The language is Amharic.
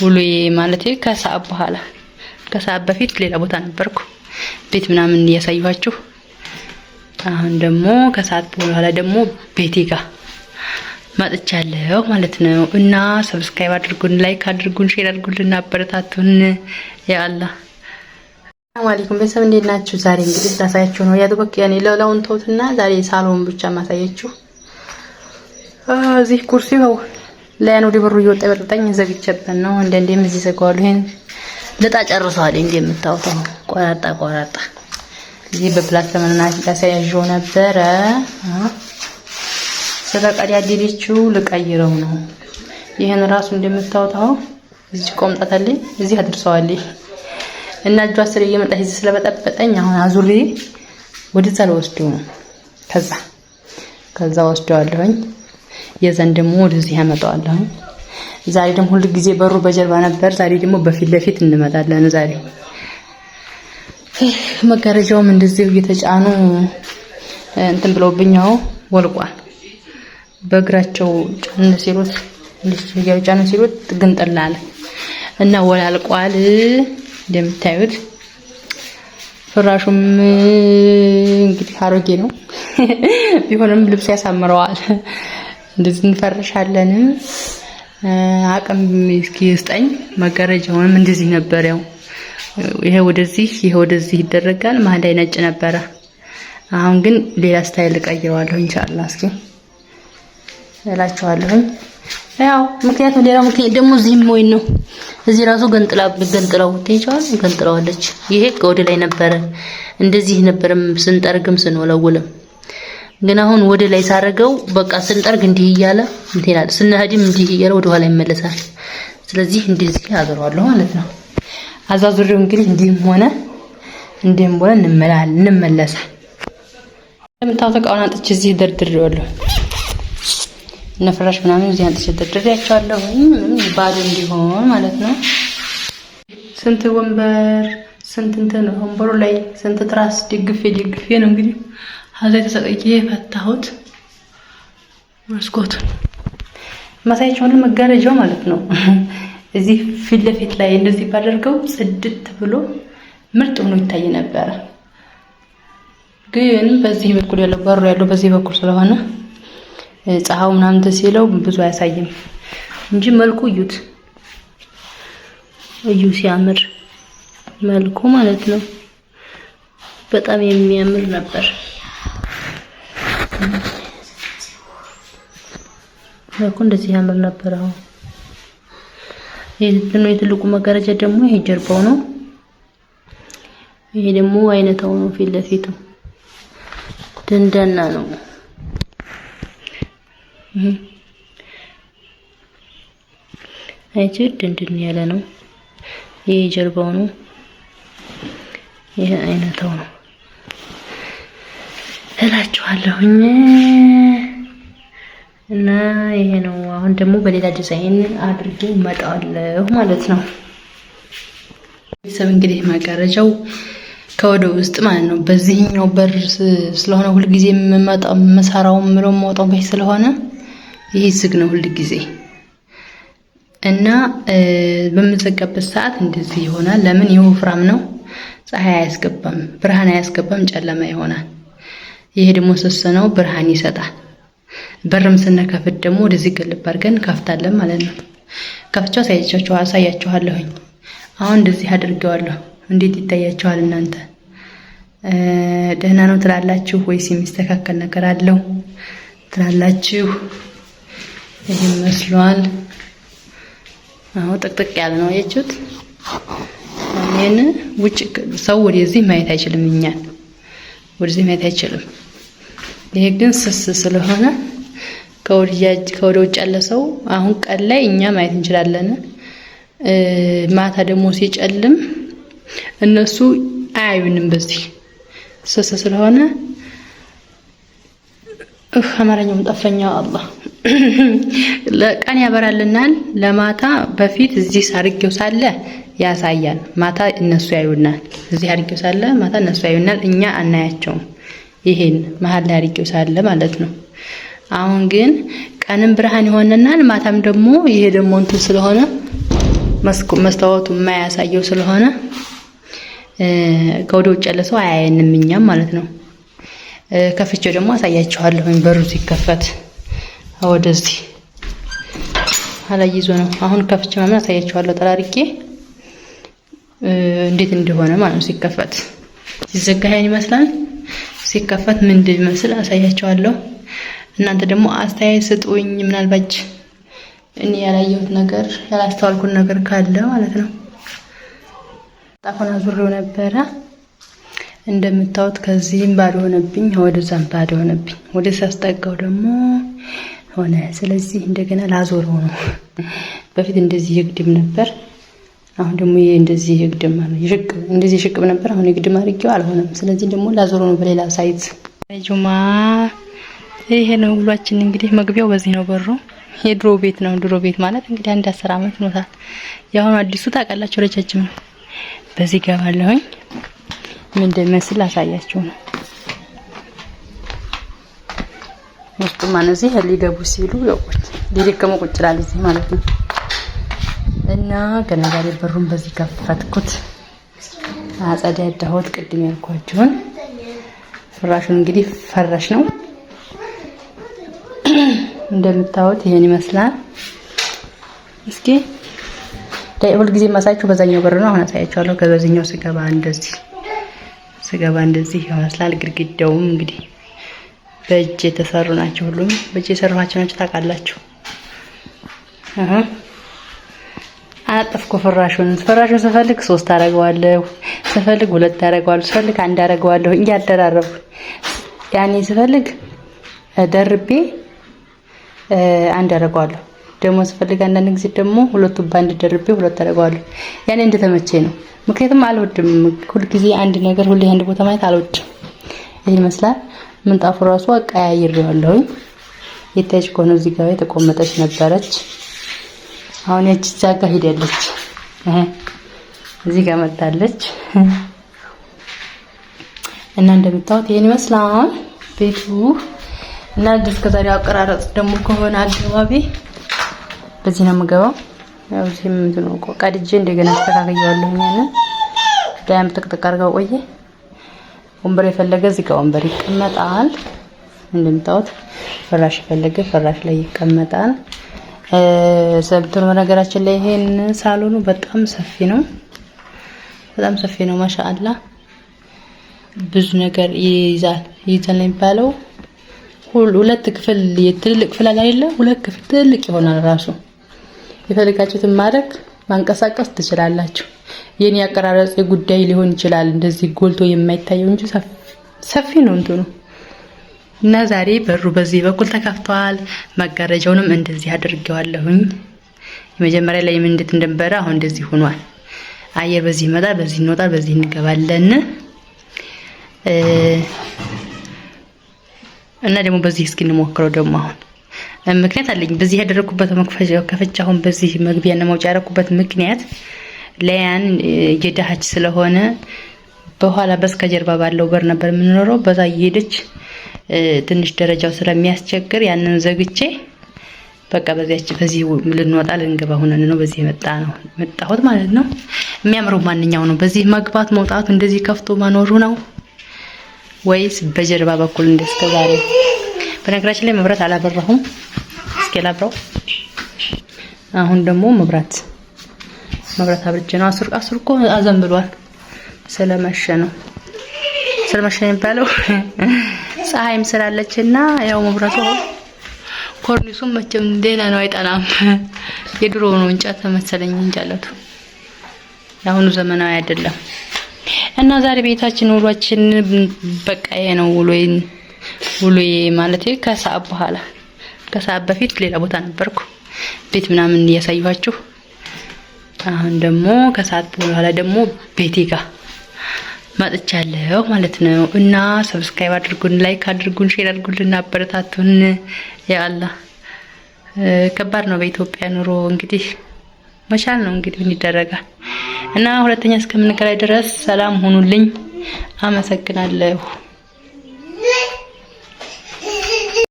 ውሎዬ ማለት ከሰዓት በኋላ ከሰዓት በፊት ሌላ ቦታ ነበርኩ ቤት ምናምን እያሳየኋችሁ። አሁን ደግሞ ከሰዓት በኋላ ደግሞ ቤቴ ጋር መጥቻለሁ ማለት ነው። እና ሰብስክራይብ አድርጉን፣ ላይክ አድርጉን፣ ሼር አድርጉልን፣ አበረታቱን። ያ አላህ ሰላም አለይኩም ቤተሰብ እንዴት ናችሁ? ዛሬ እንግዲህ ላሳያችሁ ነው ያደበክ ያኔ ለላውን ተውትና ዛሬ ሳሎን ብቻ ማሳያችሁ። እዚህ ኩርሲው ላይ ነው ዲብሩ እየወጣ በርጠኝ ዘግቼበት ነው። እንደንዴም እዚህ ዘጋዋለሁ። ይሄን ለጣ ጨርሰዋል እንደምታውቁት ቆራጣ እዚህ በፕላስተር ምናምን ያሳያችሁ ነበረ። ስለቀዳዲሪቹ ልቀይረው ነው። ይሄን ራሱ እንደምታውቁት እዚህ ቆምጣታለኝ እዚህ አድርሰዋለኝ እና እጇ ስር እየመጣች እዚህ ስለበጠበጠኝ አሁን አዙሪ ወደዛ ለወስደው ነው። ከዛ ወስደዋለሁኝ። የዘን ደግሞ ወደዚህ ያመጣዋለሁ። ዛሬ ደግሞ ሁሉ ጊዜ በሩ በጀርባ ነበር። ዛሬ ደግሞ በፊት ለፊት እንመጣለን። ዛሬ መጋረጃውም እንደዚህ እየተጫኑ እንትን ብለውብኛው ወልቋል። በእግራቸው ጫን ሲሉት ልጅ ጫን ሲሉት ግንጥላለ እና ወላልቋል። እንደምታዩት ፍራሹም እንግዲህ አሮጌ ነው ቢሆንም ልብስ ያሳምረዋል። እንደዚህ እንፈርሻለን። አቅም እስኪስጠኝ መጋረጃውንም እንደዚህ ነበር። ያው ይሄ ወደዚህ ይደረጋል። መሀል ላይ ነጭ ነበረ። አሁን ግን ሌላ ስታይል ቀይረዋለሁ ኢንሻአላህ። እስኪ እላችኋለሁ። ያው ምክንያቱም ሌላው ምክንያት ደግሞ እዚህም ወይ ነው እዚህ ራሱ ገንጥላው ገንጥለዋለች። ይሄ ወደ ላይ ነበረ እንደዚህ ነበርም ስንጠርግም ስንወለውልም፣ ግን አሁን ወደ ላይ ሳረገው በቃ ስንጠርግ እንዲህ እያለ እንተናል ስንሄድም እንዲህ እያለ ወደ ኋላ ይመለሳል። ስለዚህ እንደዚህ አገረዋለሁ ማለት ነው። አዛዙሪው እንግዲህ እንዲህም ሆነ እንመለሳል። ለምታውቁት ቃውና አንጥቼ እዚህ ደርድሬዋለሁ። ነፍራሽ ምናምን እዚህ አንጥቼ ደርድሬያቸዋለሁ ባዶ እንዲሆን ማለት ነው። ስንት ወንበር ስንት እንትን ወንበሩ ላይ ስንት ትራስ ደግፌ ነው እንግዲህ አዛይ ተሰቀየ ፈታሁት። መስኮቱን ማሳያችኋለሁ መጋረጃው ማለት ነው። እዚህ ፊት ለፊት ላይ እንደዚህ ባደርገው ጽድት ብሎ ምርጥ ሆኖ ይታይ ነበር። ግን በዚህ በኩል ያለው በሩ ያለው በዚህ በኩል ስለሆነ ፀሐው ምናምን ተሲለው ብዙ አያሳይም እንጂ መልኩ እዩ ሲያምር መልኩ ማለት ነው። በጣም የሚያምር ነበር። መልኩ እንደዚህ ያምር ነበር። አሁን የትልቁ መጋረጃ ደግሞ ይሄ ጀርባው ነው። ይሄ ደግሞ አይነታው ነው። ፊት ለፊቱ ደንዳና ነው። አይቼ ድንድን ያለ ነው። ይሄ ጀርባው ነው። ይሄ አይነታው ነው እላችኋለሁኝ። እና ይሄ ነው። አሁን ደግሞ በሌላ ዲዛይን አድርጌ እመጣለሁ ማለት ነው። ቤተሰብ እንግዲህ መጋረጃው ከወደ ውስጥ ማለት ነው። በዚህኛው በር ስለሆነ ሁሉ ጊዜ መሰራው ምለው ማውጣው በይ ስለሆነ ይሄ ዝግ ነው ሁሉ ጊዜ እና በመዘጋበት ሰዓት እንደዚህ ይሆናል። ለምን ይወፍራም ነው። ፀሐይ አያስገባም፣ ብርሃን አያስገባም፣ ጨለማ ይሆናል። ይሄ ደግሞ ስስ ነው፣ ብርሃን ይሰጣል። በርም ስንከፍት ደግሞ ወደዚህ ግልብ አድርገን ከፍታለን ማለት ነው። ከፍቻው አሳያችኋለሁኝ። አሁን እንደዚህ አድርጌዋለሁ። እንዴት ይታያችኋል እናንተ? ደህና ነው ትላላችሁ ወይስ የሚስተካከል ነገር አለው ትላላችሁ? ይሄ መስሏል። አዎ ጥቅጥቅ ያለ ነው ያያችሁት። እኔን ውጭ ሰው ወደዚህ ማየት አይችልም። ወደዚህ ማየት አይችልም። ይሄ ግን ስስ ስለሆነ ከወደ ውጭ ያለ ሰው አሁን ቀን ላይ እኛ ማየት እንችላለን። ማታ ደግሞ ሲጨልም እነሱ አያዩንም። በዚህ ስስ ስለሆነ አማርኛውም ጠፈኛ አላህ ለቀን ያበራልናል። ለማታ በፊት እዚህ ሳርጌው ሳለ ያሳያል። ማታ እነሱ ያዩናል። እዚህ አርጌው ሳለ ማታ እነሱ ያዩናል፣ እኛ አናያቸውም። ይሄን መሀል ላይ አርጌው ሳለ ማለት ነው። አሁን ግን ቀንም ብርሃን ይሆነናል፣ ማታም ደግሞ ይሄ ደግሞ እንትን ስለሆነ መስታወቱ የማያሳየው ስለሆነ ከወደ ውጭ ያለ ሰው አያየንም እኛም ማለት ነው። ከፍቼው ደግሞ አሳያችኋለሁ። በሩ ሲከፈት ወደዚህ አላይዞ ነው። አሁን ከፍቼ ምናምን አሳያችኋለሁ ጠራርቄ እንዴት እንደሆነ ማለት ነው። ሲከፈት ሲዘጋ ይሄን ይመስላል። ሲከፈት ምን እንደሚመስል አሳያችኋለሁ። እናንተ ደግሞ አስተያየት ስጡኝ። ምናልባት እኔ ያላየሁት ነገር ያላስተዋልኩት ነገር ካለ ማለት ነው። ጣፋና ዙሪው ነበረ እንደምታዩት። ከዚህም ባዶ ሆነብኝ፣ ወደዛም ባዶ ሆነብኝ። ወደ ሳስጠጋው ደግሞ ሆነ። ስለዚህ እንደገና ላዞረው ነው። በፊት እንደዚህ ይግድም ነበር። አሁን ደግሞ እንደዚህ ይግድም ማለት ይሽቅ እንደዚህ ይሽቅብ ነበር። አሁን ይግድም አድርጌው አልሆነም። ስለዚህ ደግሞ ላዞረው ነው በሌላ ሳይት። ጁማ ይሄ ነው ውሏችን። እንግዲህ መግቢያው በዚህ ነው። በሩ የድሮ ቤት ነው። ድሮ ቤት ማለት እንግዲህ አንድ 10 አመት ኖታል። ያሁን አዲሱ ታውቃላችሁ ረጃጅም ነው። በዚህ ገባለሁኝ። ምን እንደሚመስል አሳያችሁ ነው። ውስጡ ማለት እዚህ ሊገቡ ሲሉ ያውቁት ሊደከሙ ቁጭ ይላል እዚህ ማለት ነው። እና ከነጋሪ በሩን በዚህ ከፈትኩት። አጸዳዳሁት ቅድም ያልኳችሁን። ፍራሹን እንግዲህ ፈራሽ ነው እንደምታዩት ይሄን ይመስላል። እስኪ ሁል ጊዜ ማሳያችሁ በዛኛው በር ነው። አሁን አሳያችኋለሁ። ከበዚህኛው ስገባ እንደዚህ ይመስላል። ግድግዳውም እንግዲህ በእጅ የተሰሩ ናቸው። ሁሉም በእጅ የሰራኋቸው ናቸው። ታውቃላችሁ። አጠፍኩ ፍራሹን ስፈልግ 3 አደርገዋለሁ፣ ስፈልግ 2 አደርገዋለሁ፣ ስፈልግ 1 አደርገዋለሁ። እያደራረብኩ ያኔ ስፈልግ ደርቤ 1 አደርገዋለሁ። ደግሞ ስፈልግ አንዳንድ ጊዜ ደግሞ ሁለቱ ባንድ ደርቤ 2 አደርገዋለሁ። ያኔ እንደተመቼ ነው። ምክንያቱም አልወድም ሁሉ ጊዜ አንድ ነገር ሁሉ አንድ ቦታ ማየት አልወድም። ይሄ ይመስላል። ምንጣፉ ራሱ አቀያይሬዋለሁኝ። የታች ኮነ እዚህ ጋር የተቆመጠች ነበረች። አሁን ያቺ ዛጋ ሄዳለች። እዚህ ጋር መጣለች እና እንደምታዩት ይሄን ይመስላል ቤቱ። እና እስከዛሬው አቀራረጽ ደግሞ ከሆነ አገባቢ በዚህ ነው የምገባው። ያው እዚህ ምንድን ነው ቀድጄ እንደገና አስተካክያለሁ። ያንን ዳም ጥቅጥቅ አድርገው ቆየ። ወንበር የፈለገ እዚህ ጋር ወንበር ይቀመጣል። እንደምታዩት ፍራሽ የፈለገ ፍራሽ ላይ ይቀመጣል። ሰብቱን በነገራችን ላይ ይሄን ሳሎኑ በጣም ሰፊ ነው። በጣም ሰፊ ነው። ማሻአላ ብዙ ነገር ይይዛል የሚባለው ሁለት ክፍል የትልቅ ክፍል አይደለ? ሁለት ክፍል ትልቅ ይሆናል ራሱ። የፈልጋችሁትን ማድረግ ማንቀሳቀስ ትችላላችሁ። የኔ አቀራረጽ ጉዳይ ሊሆን ይችላል እንደዚህ ጎልቶ የማይታየው እንጂ ሰፊ ነው እንትኑ። እና ዛሬ በሩ በዚህ በኩል ተከፍቷል። መጋረጃውንም እንደዚህ አድርጌዋለሁኝ። የመጀመሪያ ላይ ምን እንዴት እንደነበረ አሁን እንደዚህ ሆኗል። አየር በዚህ ይመጣል፣ በዚህ እንወጣል፣ በዚህ እንገባለን። እና ደግሞ በዚህ እስኪ እንሞክረው ደግሞ አሁን ምክንያት አለኝ። በዚህ ያደረኩበት መክፈቻው ከፈቻሁን በዚህ መግቢያና መውጫ ያደረኩበት ምክንያት ለያን የደሃች ስለሆነ በኋላ በስከጀርባ ባለው በር ነበር የምንኖረው። በዛ እየሄደች ትንሽ ደረጃው ስለሚያስቸግር ያንን ዘግቼ በቃ በዚህ ልንወጣ ልንገባ ሆነን ነው በዚህ መጣሁት ማለት ነው። የሚያምረው ማንኛው ነው? በዚህ መግባት መውጣቱ እንደዚህ ከፍቶ ማኖሩ ነው ወይስ በጀርባ በኩል እንደስከዛሬ? በነገራችን ላይ መብራት አላበራሁም። እስኪ ላብራው። አሁን ደግሞ መብራት አብርቼ ነው። አስር እኮ አዘንብሏል። ስለመሸ ነው የሚባለው። ፀሐይም ስላለችና ያው መብራቱ ኮርኒሱም መቼም ደህና ነው፣ አይጠናም። የድሮ ነው እንጨት መሰለኝ እንጃለቱ። ያሁኑ ዘመናዊ አይደለም። እና ዛሬ ቤታችን ውሏችን በቃ ይሄ ነው ውሎዬ ማለት ከሰዓት በፊት ሌላ ቦታ ነበርኩ ቤት ምናምን እያሳየኋችሁ። አሁን ደግሞ ከሰዓት በኋላ ደግሞ ቤቴ ጋር መጥቻለሁ ማለት ነው። እና ሰብስክራይብ አድርጉን፣ ላይክ አድርጉን፣ ሼር አድርጉልን፣ አበረታቱን። ያአላህ ከባድ ነው በኢትዮጵያ ኑሮ እንግዲህ መቻል ነው እንግዲህ ምን ይደረጋል። እና ሁለተኛ እስከምንገናኝ ድረስ ሰላም ሁኑልኝ። አመሰግናለሁ።